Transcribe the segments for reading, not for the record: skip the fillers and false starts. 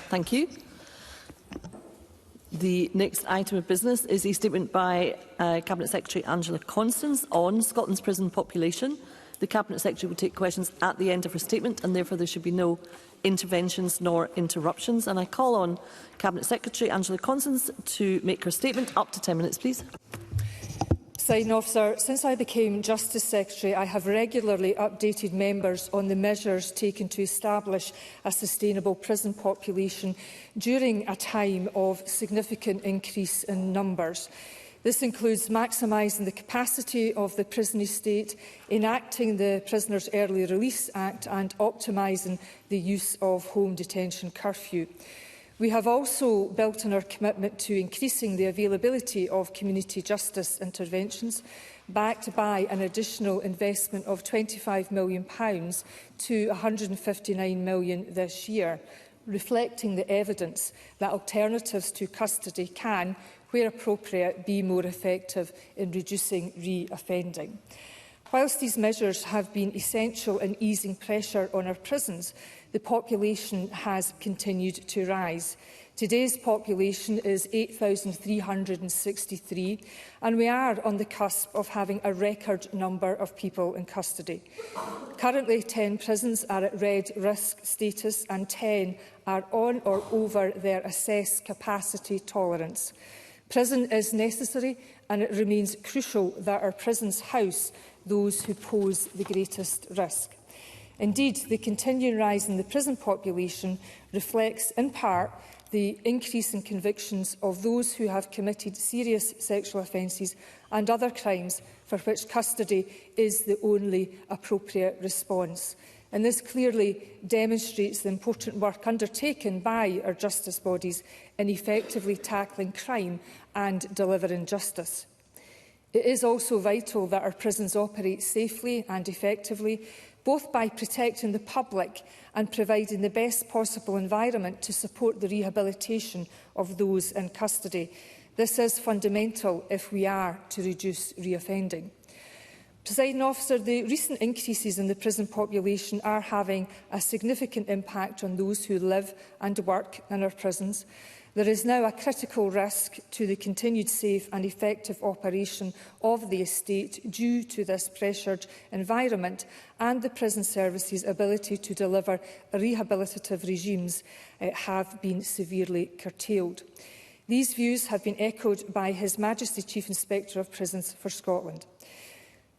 Thank you. The next item of business is a statement by Cabinet Secretary Angela Constance on Scotland's prison population. The Cabinet Secretary will take questions at the end of her statement, and therefore there should be no interventions nor interruptions. And I call on Cabinet Secretary Angela Constance to make her statement. Up to 10 minutes, please. Presiding Officer, since I became Justice Secretary, I have regularly updated members on the measures taken to establish a sustainable prison population during a time of significant increase in numbers. This includes maximising the capacity of the prison estate, enacting the Prisoners Early Release Act and optimising the use of home detention curfew. We have also built on our commitment to increasing the availability of community justice interventions, backed by an additional investment of £25 million to £159 million this year, reflecting the evidence that alternatives to custody can, where appropriate, be more effective in reducing re-offending. Whilst these measures have been essential in easing pressure on our prisons, the population has continued to rise. Today's population is 8,363, and we are on the cusp of having a record number of people in custody. Currently, 10 prisons are at red risk status and 10 are on or over their assessed capacity tolerance. Prison is necessary, and it remains crucial that our prisons house those who pose the greatest risk. Indeed, the continuing rise in the prison population reflects, in part, the increase in convictions of those who have committed serious sexual offences and other crimes for which custody is the only appropriate response. And this clearly demonstrates the important work undertaken by our justice bodies in effectively tackling crime and delivering justice. It is also vital that our prisons operate safely and effectively, both by protecting the public and providing the best possible environment to support the rehabilitation of those in custody. This is fundamental if we are to reduce reoffending. Presiding Officer, the recent increases in the prison population are having a significant impact on those who live and work in our prisons. There is now a critical risk to the continued safe and effective operation of the estate due to this pressured environment, and the prison services' ability to deliver rehabilitative regimes have been severely curtailed. These views have been echoed by His Majesty Chief Inspector of Prisons for Scotland.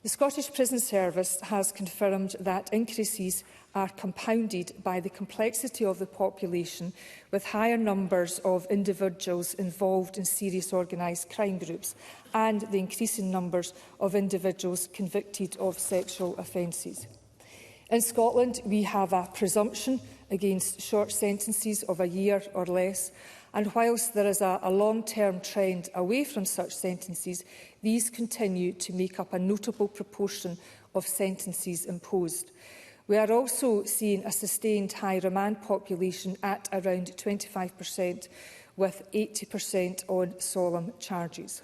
The Scottish Prison Service has confirmed that increases are compounded by the complexity of the population, with higher numbers of individuals involved in serious organised crime groups and the increasing numbers of individuals convicted of sexual offences. In Scotland, we have a presumption against short sentences of a year or less, and whilst there is a long-term trend away from such sentences, these continue to make up a notable proportion of sentences imposed. We are also seeing a sustained high remand population at around 25%, with 80% on solemn charges.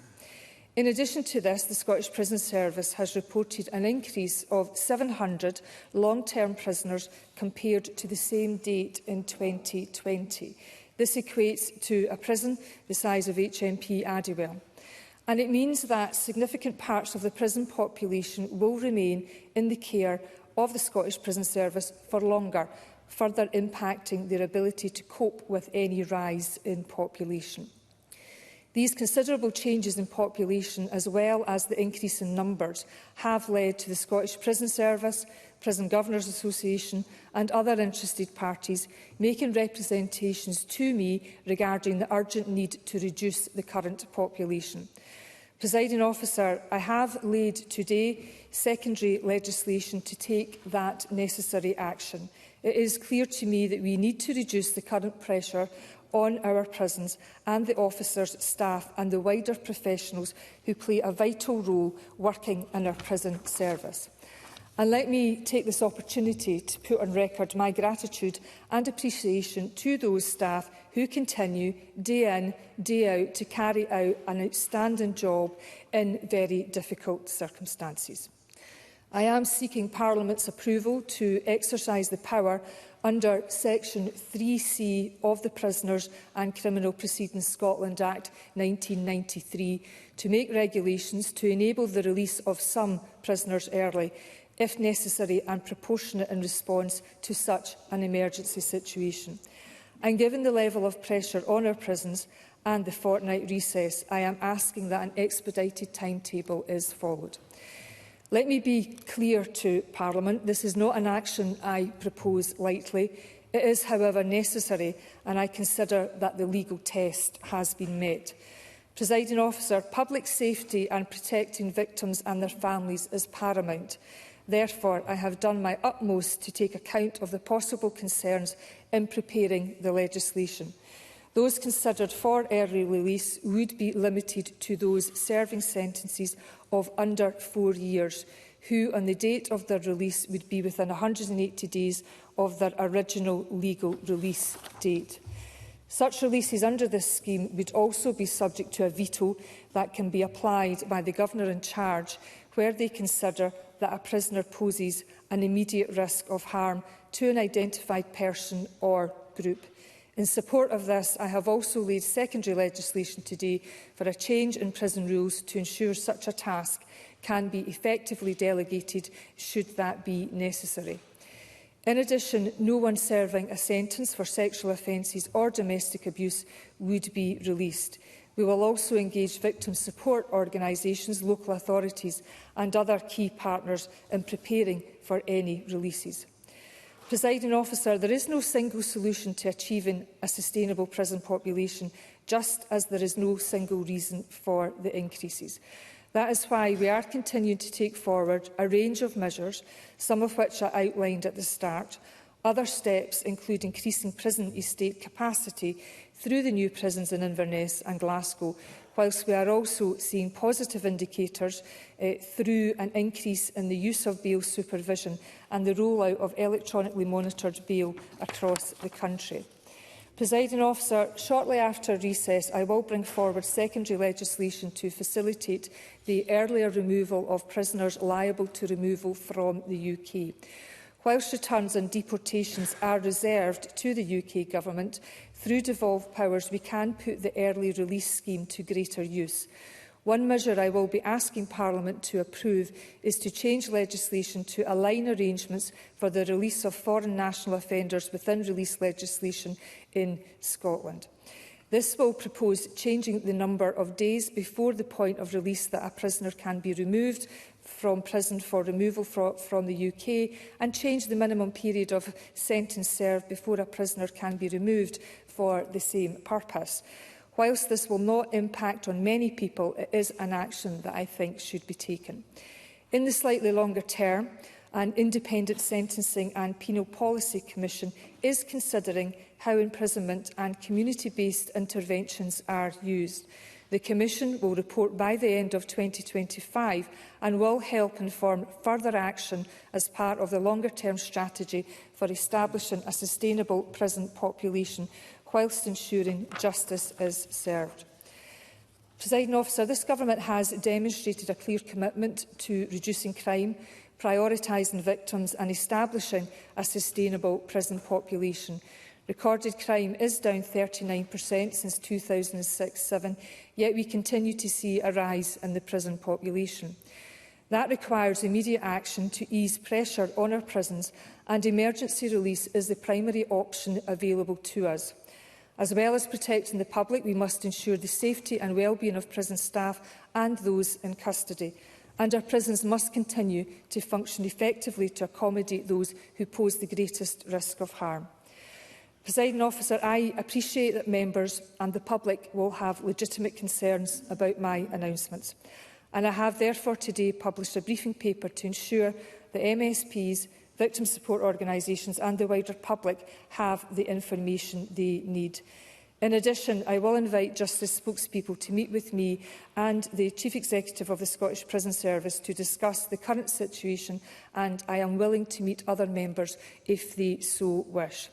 In addition to this, the Scottish Prison Service has reported an increase of 700 long-term prisoners compared to the same date in 2020. This equates to a prison the size of HMP Adderwell. And it means that significant parts of the prison population will remain in the care of the Scottish Prison Service for longer, further impacting their ability to cope with any rise in population. These considerable changes in population, as well as the increase in numbers, have led to the Scottish Prison Service, Prison Governors Association and other interested parties making representations to me regarding the urgent need to reduce the current population. Presiding Officer, I have laid today secondary legislation to take that necessary action. It is clear to me that we need to reduce the current pressure on our prisons and the officers, staff and the wider professionals who play a vital role working in our prison service. And let me take this opportunity to put on record my gratitude and appreciation to those staff who continue day in, day out to carry out an outstanding job in very difficult circumstances. I am seeking Parliament's approval to exercise the power under Section 3C of the Prisoners and Criminal Proceedings Scotland Act 1993 to make regulations to enable the release of some prisoners early, if necessary and proportionate in response to such an emergency situation. And given the level of pressure on our prisons and the fortnight recess, I am asking that an expedited timetable is followed. Let me be clear to Parliament, this is not an action I propose lightly. It is, however, necessary, and I consider that the legal test has been met. Presiding Officer, public safety and protecting victims and their families is paramount. Therefore, I have done my utmost to take account of the possible concerns in preparing the legislation. Those considered for early release would be limited to those serving sentences of under 4 years, who on the date of their release would be within 180 days of their original legal release date. Such releases under this scheme would also be subject to a veto that can be applied by the Governor in charge where they consider that a prisoner poses an immediate risk of harm to an identified person or group. In support of this, I have also laid secondary legislation today for a change in prison rules to ensure such a task can be effectively delegated should that be necessary. In addition, no one serving a sentence for sexual offences or domestic abuse would be released. We will also engage victim support organisations, local authorities and other key partners in preparing for any releases. Presiding Officer, there is no single solution to achieving a sustainable prison population, just as there is no single reason for the increases. That is why we are continuing to take forward a range of measures, some of which I outlined at the start. Other steps include increasing prison estate capacity through the new prisons in Inverness and Glasgow, whilst we are also seeing positive indicators through an increase in the use of bail supervision and the rollout of electronically monitored bail across the country. Presiding Officer, shortly after recess, I will bring forward secondary legislation to facilitate the earlier removal of prisoners liable to removal from the UK. Whilst returns and deportations are reserved to the UK Government, through devolved powers we can put the early release scheme to greater use. One measure I will be asking Parliament to approve is to change legislation to align arrangements for the release of foreign national offenders within release legislation in Scotland. This will propose changing the number of days before the point of release that a prisoner can be removed from prison for removal from the UK and change the minimum period of sentence served before a prisoner can be removed for the same purpose. Whilst this will not impact on many people, it is an action that I think should be taken. In the slightly longer term, an independent sentencing and penal policy commission is considering how imprisonment and community-based interventions are used. The Commission will report by the end of 2025 and will help inform further action as part of the longer-term strategy for establishing a sustainable prison population whilst ensuring justice is served. Presiding Officer, this Government has demonstrated a clear commitment to reducing crime, prioritising victims and establishing a sustainable prison population. Recorded crime is down 39% since 2006-07, yet we continue to see a rise in the prison population. That requires immediate action to ease pressure on our prisons, and emergency release is the primary option available to us. As well as protecting the public, we must ensure the safety and well-being of prison staff and those in custody. And our prisons must continue to function effectively to accommodate those who pose the greatest risk of harm. Presiding Officer, I appreciate that members and the public will have legitimate concerns about my announcements. And I have therefore today published a briefing paper to ensure that MSPs, victim support organisations and the wider public have the information they need. In addition, I will invite Justice spokespeople to meet with me and the Chief Executive of the Scottish Prison Service to discuss the current situation, and I am willing to meet other members if they so wish.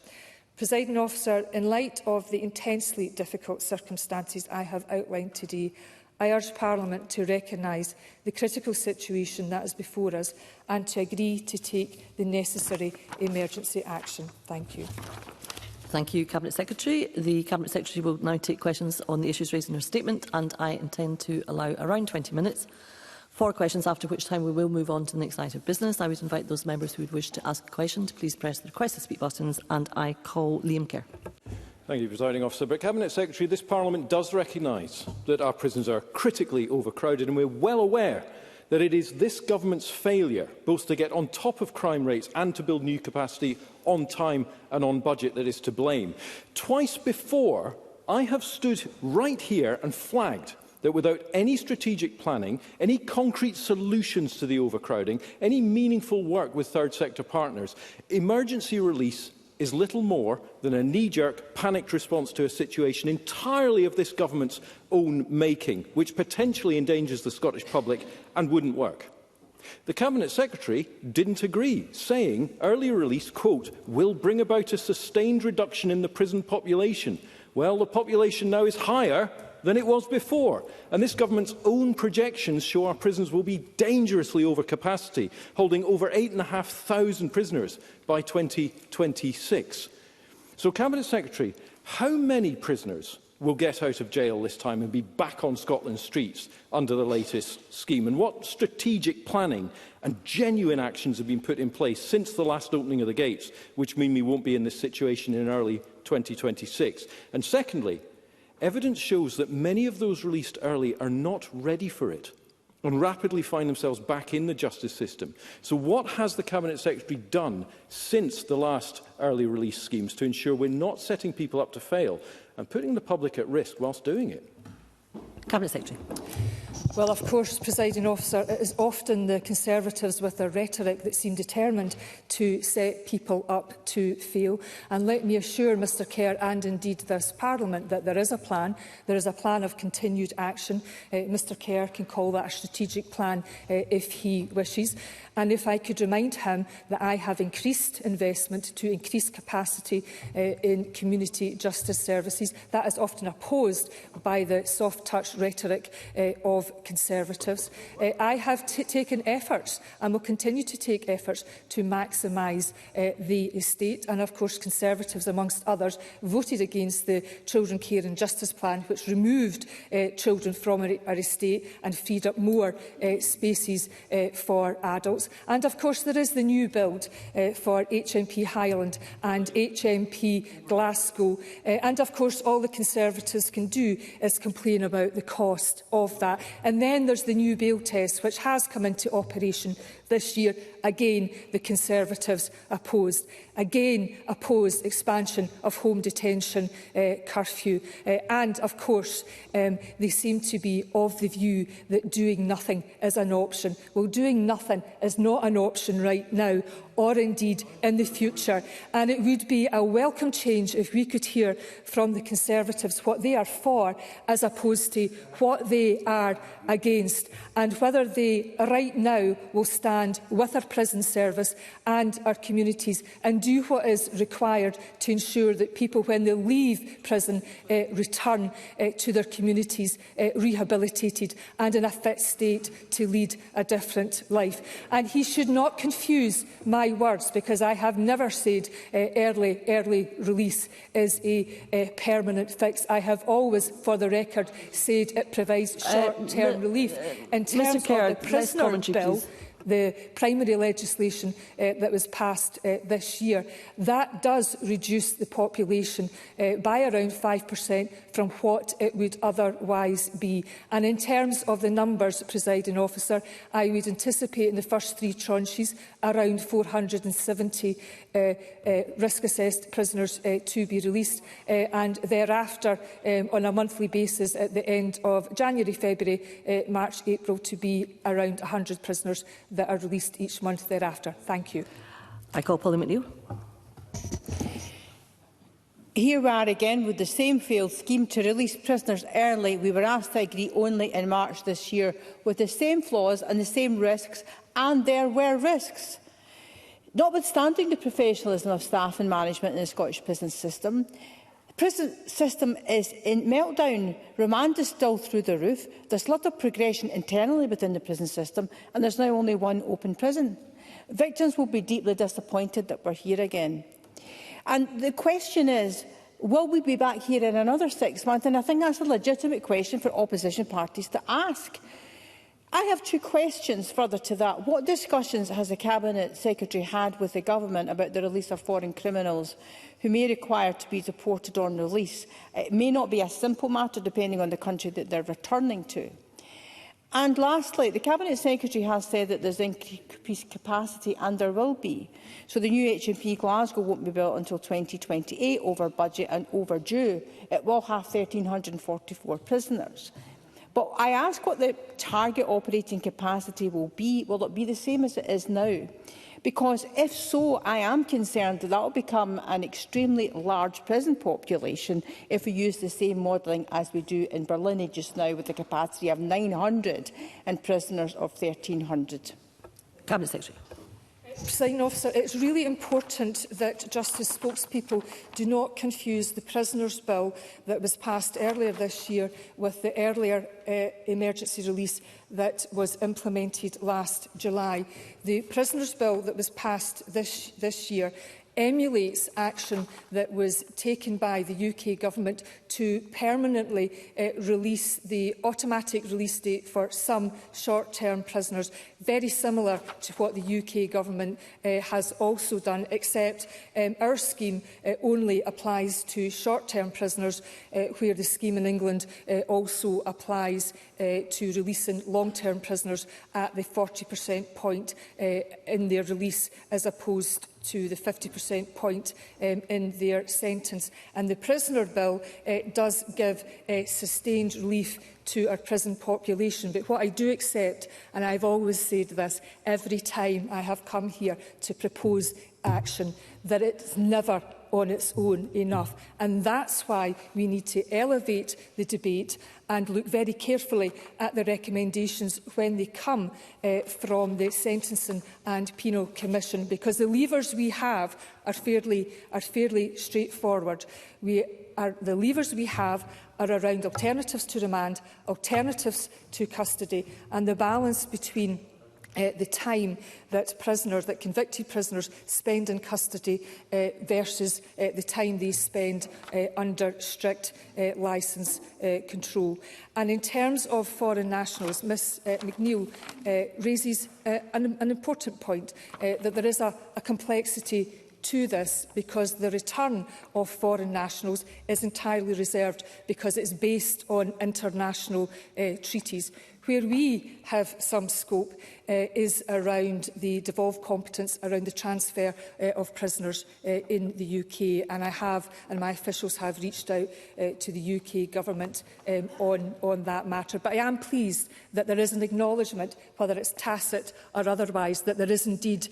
Presiding Officer, in light of the intensely difficult circumstances I have outlined today, I urge Parliament to recognise the critical situation that is before us and to agree to take the necessary emergency action. Thank you. Thank you, Cabinet Secretary. The Cabinet Secretary will now take questions on the issues raised in her statement, and I intend to allow around 20 minutes for questions, after which time we will move on to the next item of business. I would invite those members who would wish to ask a question to please press the request to speak buttons, and I call Liam Kerr. Thank you, Presiding Officer. But Cabinet Secretary, this Parliament does recognise that our prisons are critically overcrowded, and we're well aware that it is this government's failure both to get on top of crime rates and to build new capacity on time and on budget that is to blame. Twice before, I have stood right here and flagged that without any strategic planning, any concrete solutions to the overcrowding, any meaningful work with third sector partners, emergency release is little more than a knee-jerk, panicked response to a situation entirely of this government's own making, which potentially endangers the Scottish public and wouldn't work. The Cabinet Secretary didn't agree, saying early release, quote, will bring about a sustained reduction in the prison population. Well, the population now is higher than it was before. And this government's own projections show our prisons will be dangerously over capacity, holding over 8,500 prisoners by 2026. So, Cabinet Secretary, how many prisoners will get out of jail this time and be back on Scotland's streets under the latest scheme? And what strategic planning and genuine actions have been put in place since the last opening of the gates, which mean we won't be in this situation in early 2026? And secondly, evidence shows that many of those released early are not ready for it and rapidly find themselves back in the justice system. So what has the Cabinet Secretary done since the last early release schemes to ensure we're not setting people up to fail and putting the public at risk whilst doing it? Cabinet Secretary. Well, of course, Presiding Officer, it is often the Conservatives with their rhetoric that seem determined to set people up to fail. And let me assure Mr Kerr and indeed this Parliament that there is a plan. There is a plan of continued action. Mr Kerr can call that a strategic plan if he wishes. And if I could remind him that I have increased investment to increase capacity in community justice services. That is often opposed by the soft-touch rhetoric of Conservatives. I have taken efforts and will continue to take efforts to maximise the estate. And of course, Conservatives, amongst others, voted against the Children Care and Justice Plan, which removed children from our estate and freed up more spaces for adults. And of course, there is the new build for HMP Highland and HMP Glasgow. And of course, all the Conservatives can do is complain about the cost of that. And then there's the new bail test, which has come into operation this year. Again, the Conservatives opposed. Again, opposed expansion of home detention curfew. And, of course, they seem to be of the view that doing nothing is an option. Well, doing nothing is not an option right now, or indeed in the future. And it would be a welcome change if we could hear from the Conservatives what they are for as opposed to what they are against, and whether they right now will stand with our prison service and our communities and do what is required to ensure that people, when they leave prison, return to their communities rehabilitated and in a fit state to lead a different life. And he should not confuse my words, because I have never said early release is a permanent fix. I have always, for the record, said it provides short-term relief. In terms of the prisoner bill, the primary legislation that was passed this year, that does reduce the population by around 5% from what it would otherwise be. And in terms of the numbers, Presiding Officer, I would anticipate in the first 3 tranches around 470 risk-assessed prisoners to be released, and thereafter on a monthly basis at the end of January, February, March, April to be around 100 prisoners that are released each month thereafter. Thank you. I call Polly McNeill. Here we are again with the same failed scheme to release prisoners early. We were asked to agree only in March this year, with the same flaws and the same risks, and there were risks. Notwithstanding the professionalism of staff and management in the Scottish prison system, Prison system is in meltdown. Remand is still through the roof. There's a lot of progression internally within the prison system, and there's now only one open prison. Victims will be deeply disappointed that we're here again. And the question is, will we be back here in another 6 months? And I think that's a legitimate question for opposition parties to ask. I have 2 questions further to that. What discussions has the Cabinet Secretary had with the Government about the release of foreign criminals who may require to be deported on release? It may not be a simple matter depending on the country that they're returning to. And lastly, the Cabinet Secretary has said that there's increased capacity, and there will be. So the new HMP Glasgow won't be built until 2028, over budget and overdue. It will have 1,344 prisoners. But I ask what the target operating capacity will be. Will it be the same as it is now? Because if so, I am concerned that will become an extremely large prison population if we use the same modelling as we do in Berlin just now, with a capacity of 900 and prisoners of 1,300. Cabinet Secretary. Presiding Officer, it's really important that Justice spokespeople do not confuse the Prisoners' Bill that was passed earlier this year with the earlier emergency release that was implemented last July. The Prisoners' Bill that was passed this year emulates action that was taken by the UK Government to permanently release the automatic release date for some short-term prisoners, very similar to what the UK Government has also done, except our scheme only applies to short-term prisoners, where the scheme in England also applies to releasing long-term prisoners at the 40% point in their release, as opposed to the 50% point in their sentence. And the Prisoner Bill does give sustained relief to our prison population. But what I do accept, and I've always said this every time I have come here to propose action, that it's never on its own enough. And that's why we need to elevate the debate and look very carefully at the recommendations when they come from the Sentencing and Penal Commission, because the levers we have are fairly straightforward. The levers we have are around alternatives to remand, alternatives to custody, and the balance between the time that convicted prisoners spend in custody versus the time they spend under strict licence control. And in terms of foreign nationals, Ms McNeill raises an important point, that there is a complexity to this, because the return of foreign nationals is entirely reserved, because it's based on international treaties. Where we have some scope is around the devolved competence around the transfer of prisoners in the UK, and my officials have reached out to the UK Government on that matter. But I am pleased that there is an acknowledgement, whether it's tacit or otherwise, that there is indeed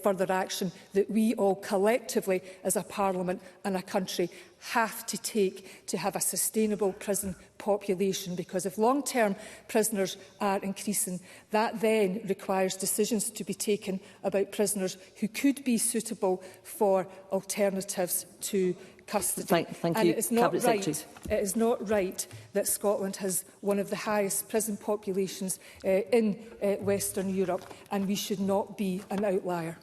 further action that we all collectively as a Parliament and a country have to take to have a sustainable prison population, because if long-term prisoners are increasing, that then requires decisions to be taken about prisoners who could be suitable for alternatives to custody. Thank you, Cabinet Secretary. It is not right that Scotland has one of the highest prison populations in Western Europe, and we should not be an outlier.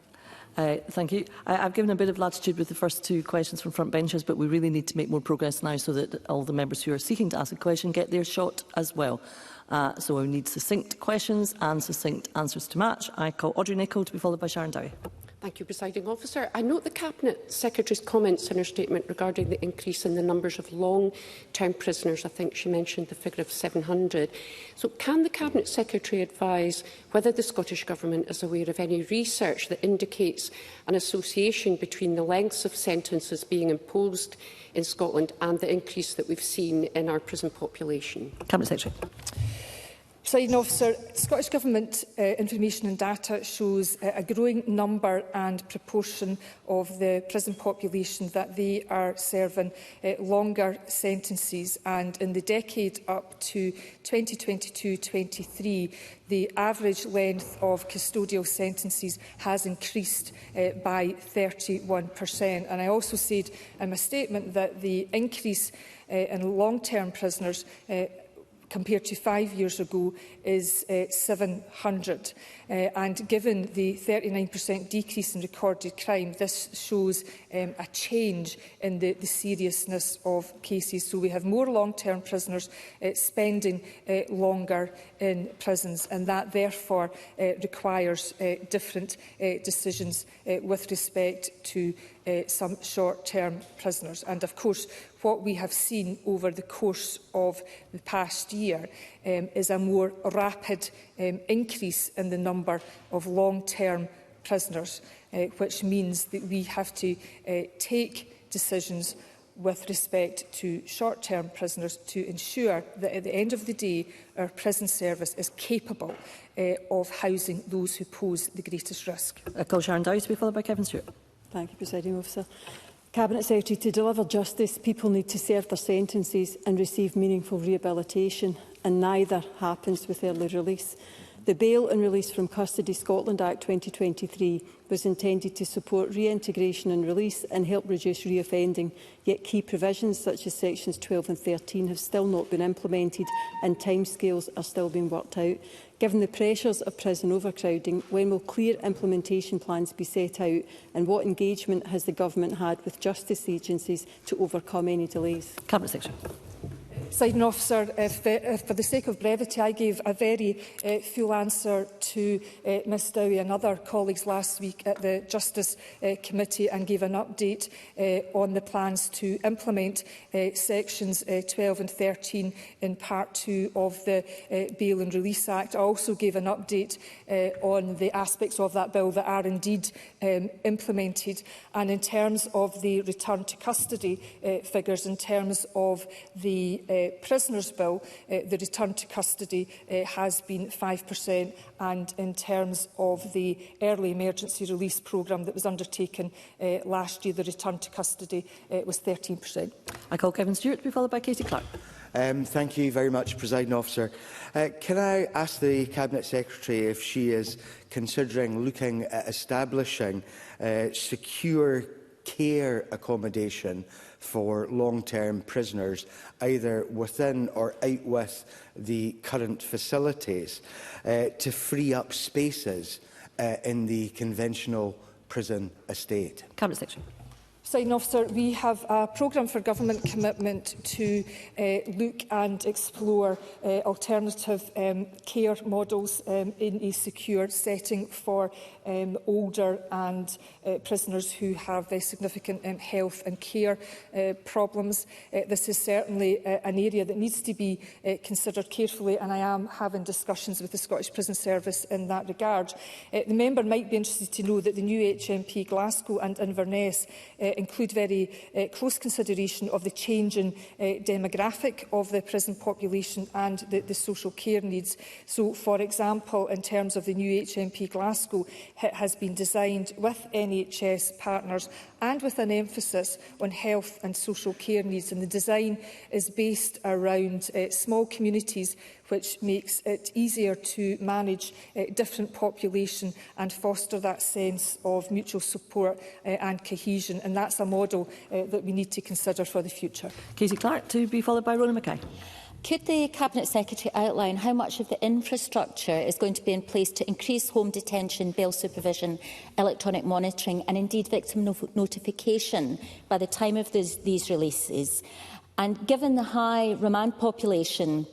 Thank you. I've given a bit of latitude with the first 2 questions from front benchers, but we really need to make more progress now so that all the members who are seeking to ask a question get their shot as well. So we need succinct questions and succinct answers to match. I call Audrey Nicholl to be followed by Sharon Dowie. Thank you, Presiding Officer. I note the Cabinet Secretary's comments in her statement regarding the increase in the numbers of long-term prisoners. I think she mentioned the figure of 700. So can the Cabinet Secretary advise whether the Scottish Government is aware of any research that indicates an association between the lengths of sentences being imposed in Scotland and the increase that we've seen in our prison population? Cabinet Secretary. Presiding Officer, Scottish Government information and data shows a growing number and proportion of the prison population that they are serving longer sentences, and in the decade up to 2022-23 the average length of custodial sentences has increased by 31%. And I also said in my statement that the increase in long-term prisoners compared to 5 years ago is 700. And given the 39% decrease in recorded crime, this shows a change in the seriousness of cases. So we have more long-term prisoners spending longer in prisons, and that therefore requires different decisions with respect to some short-term prisoners. And of course, what we have seen over the course of the past year is a more rapid increase in the number of long-term prisoners, which means that we have to take decisions with respect to short-term prisoners to ensure that at the end of the day our prison service is capable of housing those who pose the greatest risk. I call Sharon Dow to be followed by Kevin Stewart. Thank you, Presiding Officer. Cabinet Secretary, to deliver justice, people need to serve their sentences and receive meaningful rehabilitation, and neither happens with early release. The Bail and Release from Custody Scotland Act 2023 was intended to support reintegration and release and help reduce reoffending, yet key provisions such as sections 12 and 13 have still not been implemented and timescales are still being worked out. Given the pressures of prison overcrowding, when will clear implementation plans be set out, and what engagement has the Government had with justice agencies to overcome any delays? Cabinet Secretary. Presiding Officer, for the sake of brevity, I gave a very full answer to Ms Dowie and other colleagues last week at the Justice Committee, and gave an update on the plans to implement sections 12 and 13 in Part 2 of the Bail and Release Act. I also gave an update on the aspects of that bill that are indeed implemented. And in terms of the return to custody figures, in terms of the prisoners' bill, the return to custody has been 5%, and in terms of the early emergency release programme that was undertaken last year, the return to custody was 13%. I call Kevin Stewart to be followed by Katie Clark. Thank you very much, Presiding Officer. Can I ask the Cabinet Secretary if she is considering looking at establishing secure care accommodation for long-term prisoners, either within or out with the current facilities, to free up spaces in the conventional prison estate? Cabinet Secretary. Presiding Officer, we have a programme for government commitment to look and explore alternative care models in a secure setting for older and prisoners who have significant health and care problems. This is certainly an area that needs to be considered carefully, and I am having discussions with the Scottish Prison Service in that regard. The member might be interested to know that the new HMP Glasgow and Inverness include very close consideration of the changing demographic of the prison population and the social care needs. So, for example, in terms of the new HMP Glasgow, it has been designed with NHS partners and with an emphasis on health and social care needs. And the design is based around small communities, which makes it easier to manage different population and foster that sense of mutual support and cohesion. And that's a model that we need to consider for the future. Katie Clark to be followed by Ronan Mackay. Could the Cabinet Secretary outline how much of the infrastructure is going to be in place to increase home detention, bail supervision, electronic monitoring and indeed victim notification by the time of these releases? And given the high remand population,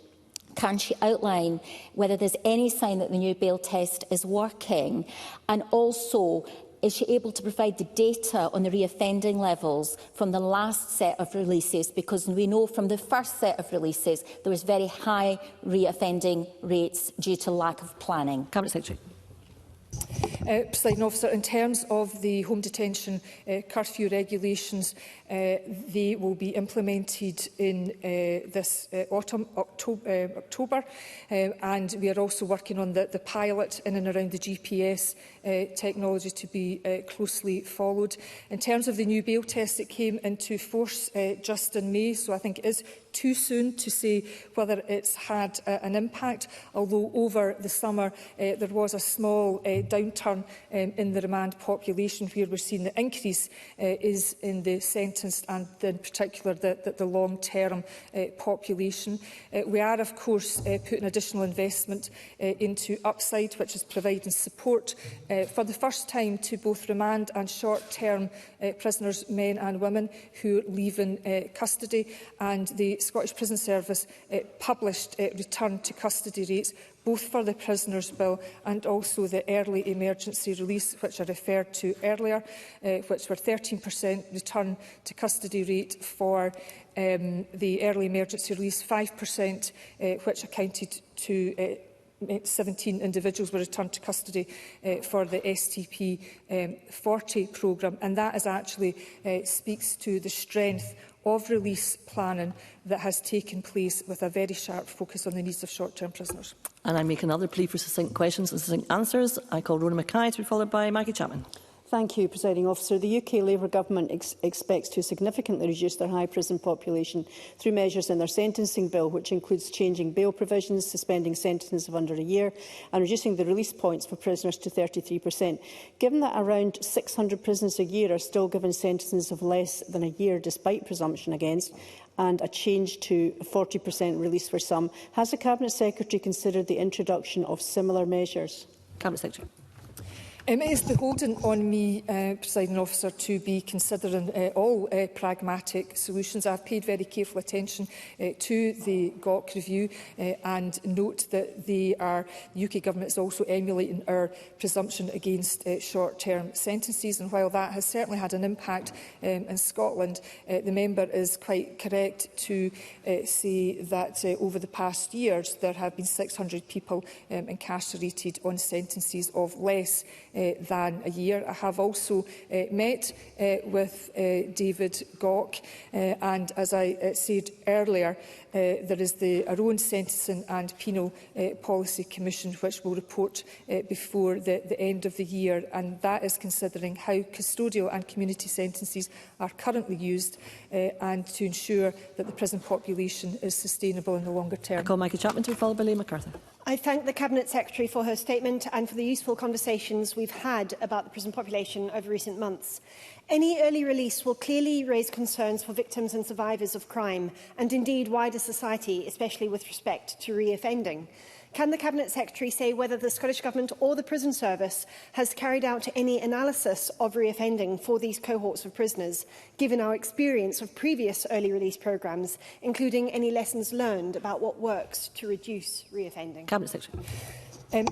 can she outline whether there's any sign that the new bail test is working? And also, is she able to provide the data on the reoffending levels from the last set of releases? Because we know from the first set of releases there was very high reoffending rates due to lack of planning. Cabinet Secretary. Presiding Officer, in terms of the home detention curfew regulations, they will be implemented in this October, and we are also working on the pilot in and around the GPS technology to be closely followed. In terms of the new bail test, it came into force just in May, so I think it is too soon to say whether it's had an impact, although over the summer there was a small downturn in the remand population, where we're seeing the increase is in the sentenced and in particular the long-term population. We are, of course, putting additional investment into Upside, which is providing support for the first time to both remand and short-term prisoners, men and women, who are leaving custody. And the Scottish Prison Service published return to custody rates, both for the Prisoners Bill and also the early emergency release, which I referred to earlier, which were 13% return to custody rate for the early emergency release, 5% which accounted to 17 individuals were returned to custody for the STP 40 programme, and that is actually speaks to the strength of release planning that has taken place, with a very sharp focus on the needs of short-term prisoners. And I make another plea for succinct questions and succinct answers. I call Rona Mackay to be followed by Maggie Chapman. Thank you, Presiding Officer. The UK Labour Government expects to significantly reduce their high prison population through measures in their sentencing bill, which includes changing bail provisions, suspending sentences of under a year and reducing the release points for prisoners to 33%. Given that around 600 prisoners a year are still given sentences of less than a year despite presumption against, and a change to 40% release for some, has the Cabinet Secretary considered the introduction of similar measures? Cabinet Secretary. It is beholden on me, Presiding Officer, to be considering all pragmatic solutions. I have paid very careful attention to the GOC review and note that the UK Government is also emulating our presumption against short-term sentences. And while that has certainly had an impact in Scotland, the member is quite correct to say that over the past years there have been 600 people incarcerated on sentences of less than a year. I have also met with David Gauck, and as I said earlier, there is our own Sentencing and Penal Policy Commission, which will report before the end of the year, and that is considering how custodial and community sentences are currently used and to ensure that the prison population is sustainable in the longer term. I call Maggie Chapman to be followed by Liam MacArthur. I thank the Cabinet Secretary for her statement and for the useful conversations we've had about the prison population over recent months. Any early release will clearly raise concerns for victims and survivors of crime, and indeed wider society, especially with respect to reoffending. Can the Cabinet Secretary say whether the Scottish Government or the Prison Service has carried out any analysis of reoffending for these cohorts of prisoners, given our experience of previous early release programmes, including any lessons learned about what works to reduce reoffending? Cabinet Secretary.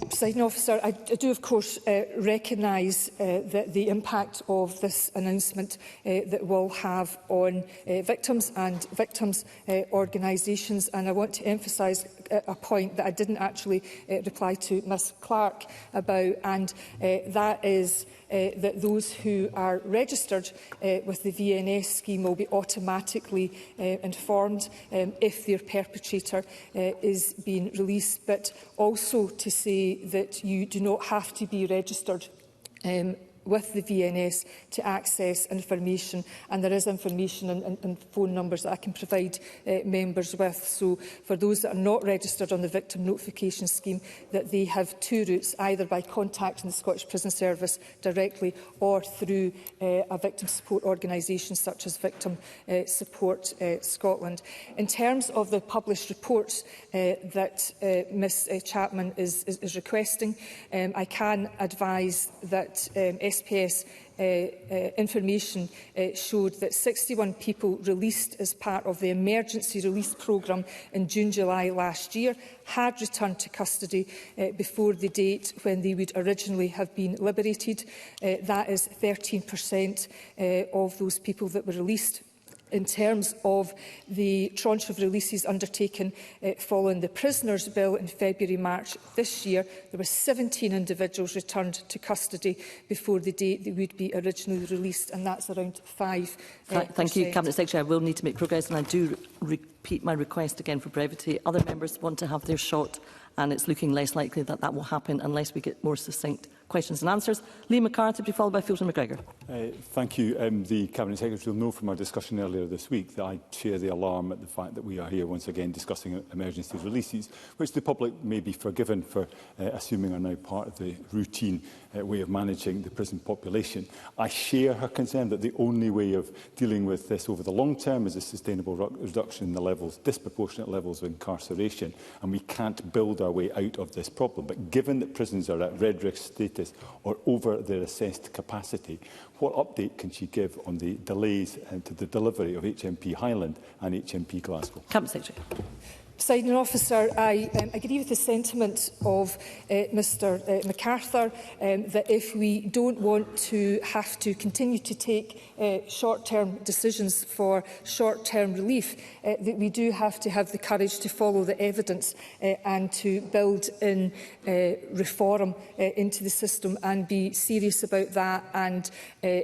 Presiding Officer, I do of course recognise the impact of this announcement that will have on victims and victims' organisations, and I want to emphasise a point that I didn't actually reply to Ms Clark about, and that is that those who are registered with the VNS scheme will be automatically informed if their perpetrator is being released, but also to say that you do not have to be registered with the VNS to access information, and there is information and phone numbers that I can provide members with. So for those that are not registered on the Victim Notification Scheme, that they have two routes, either by contacting the Scottish Prison Service directly or through a victim support organisation such as Victim Support Scotland. In terms of the published reports that Ms Chapman is requesting, I can advise that SPS information showed that 61 people released as part of the emergency release programme in June-July last year had returned to custody before the date when they would originally have been liberated. That is 13% of those people that were released In terms of the tranche of releases undertaken following the Prisoners' Bill in February-March this year, there were 17 individuals returned to custody before the date they would be originally released, and that's around 5%. Thank you, Cabinet Secretary. I will need to make progress, and I do repeat my request again for brevity. Other members want to have their shot, and it's looking less likely that that will happen unless we get more succinct questions and answers. Liam McCarthy, to be followed by Fulton McGregor. Thank you. The Cabinet Secretary will know from our discussion earlier this week that I share the alarm at the fact that we are here once again discussing emergency releases, which the public may be forgiven for assuming are now part of the routine way of managing the prison population. I share her concern that the only way of dealing with this over the long term is a sustainable reduction in the levels, disproportionate levels of incarceration, and we can't build our way out of this problem. But given that prisons are at red risk status or over their assessed capacity, what update can she give on the delays to the delivery of HMP Highland and HMP Glasgow? Cabinet Secretary. Presiding Officer, I agree with the sentiment of Mr MacArthur that if we don't want to have to continue to take short-term decisions for short-term relief, that we do have to have the courage to follow the evidence and to build in reform into the system and be serious about that and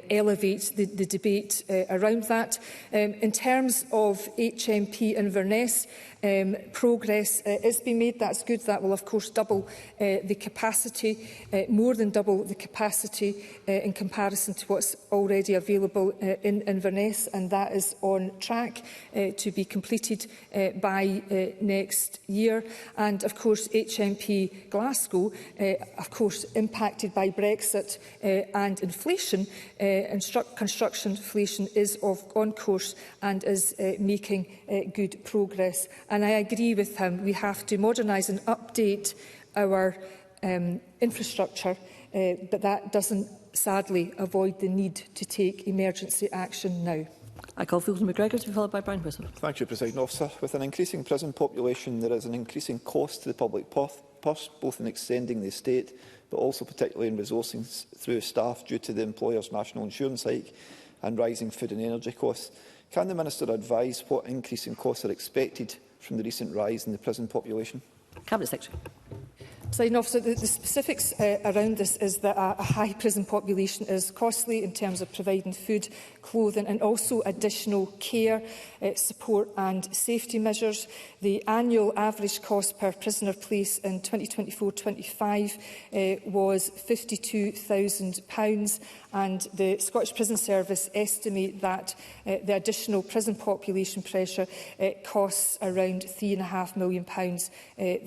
elevate the debate around that. In terms of HMP Inverness, progress is being made. That's good. That will, of course, double the capacity, more than double the capacity in comparison to what's already available in Inverness, and that is on track to be completed by next year. And, of course, HMP Glasgow, of course, impacted by Brexit and inflation, construction inflation is on course and is making good progress. And I agree with him, we have to modernise and update our infrastructure, but that doesn't, sadly, avoid the need to take emergency action now. I call Fulton McGregor to be followed by Brian Whistle. Thank you, Presiding Officer. With an increasing prison population, there is an increasing cost to the public purse, both in extending the estate, but also particularly in resourcing through staff due to the employer's national insurance hike and rising food and energy costs. Can the Minister advise what increase in costs are expected from the recent rise in the prison population? Cabinet Secretary. Presiding Officer, the specifics around this is that a high prison population is costly in terms of providing food, clothing and also additional care, support and safety measures. The annual average cost per prisoner place in 2024-25 was £52,000, and the Scottish Prison Service estimate that the additional prison population pressure costs around £3.5 million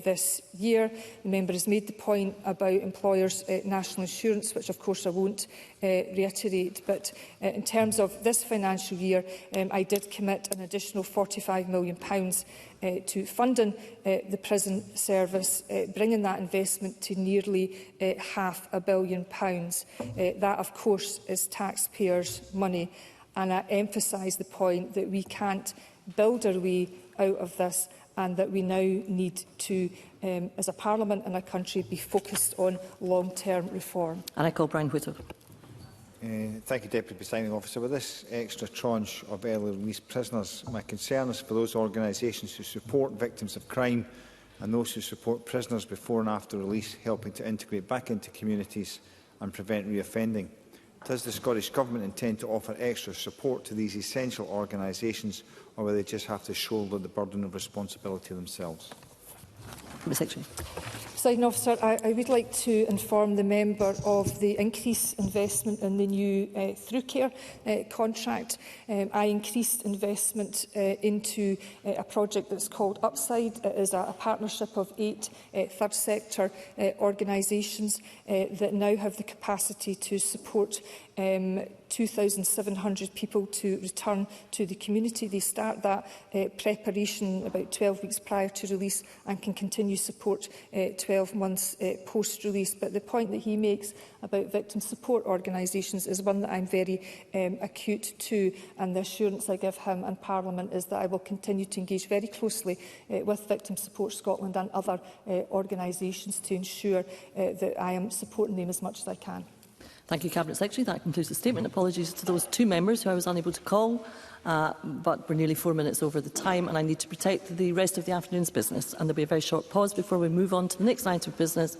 this year. The member has made the point about employers' national insurance, which of course I won't reiterate, but in terms of this financial year, I did commit an additional £45 million to funding the prison service, bringing that investment to nearly £500 million. That, of course, is taxpayers' money, and I emphasise the point that we can't build our way out of this, and that we now need to, as a Parliament and a country, be focused on long-term reform. And I call Brian Whittle. Thank you, Deputy Presiding Officer. With this extra tranche of early release prisoners, my concern is for those organisations who support victims of crime and those who support prisoners before and after release, helping to integrate back into communities and prevent reoffending. Does the Scottish Government intend to offer extra support to these essential organisations, or will they just have to shoulder the burden of responsibility themselves? Secretary. Presiding Officer, I would like to inform the member of the increased investment in the new through-care contract. I increased investment into a project that's called Upside. It is a partnership of 8 third sector organisations that now have the capacity to support 2,700 people to return to the community. They start that preparation about 12 weeks prior to release and can continue support 12 months post-release. But the point that he makes about victim support organisations is one that I'm very acute to, and the assurance I give him and Parliament is that I will continue to engage very closely with Victim Support Scotland and other organisations to ensure that I am supporting them as much as I can. Thank you, Cabinet Secretary. That concludes the statement. Apologies to those 2 members who I was unable to call, but we're nearly 4 minutes over the time and I need to protect the rest of the afternoon's business. And there'll be a very short pause before we move on to the next item of business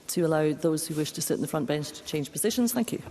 to allow those who wish to sit in the front bench to change positions. Thank you.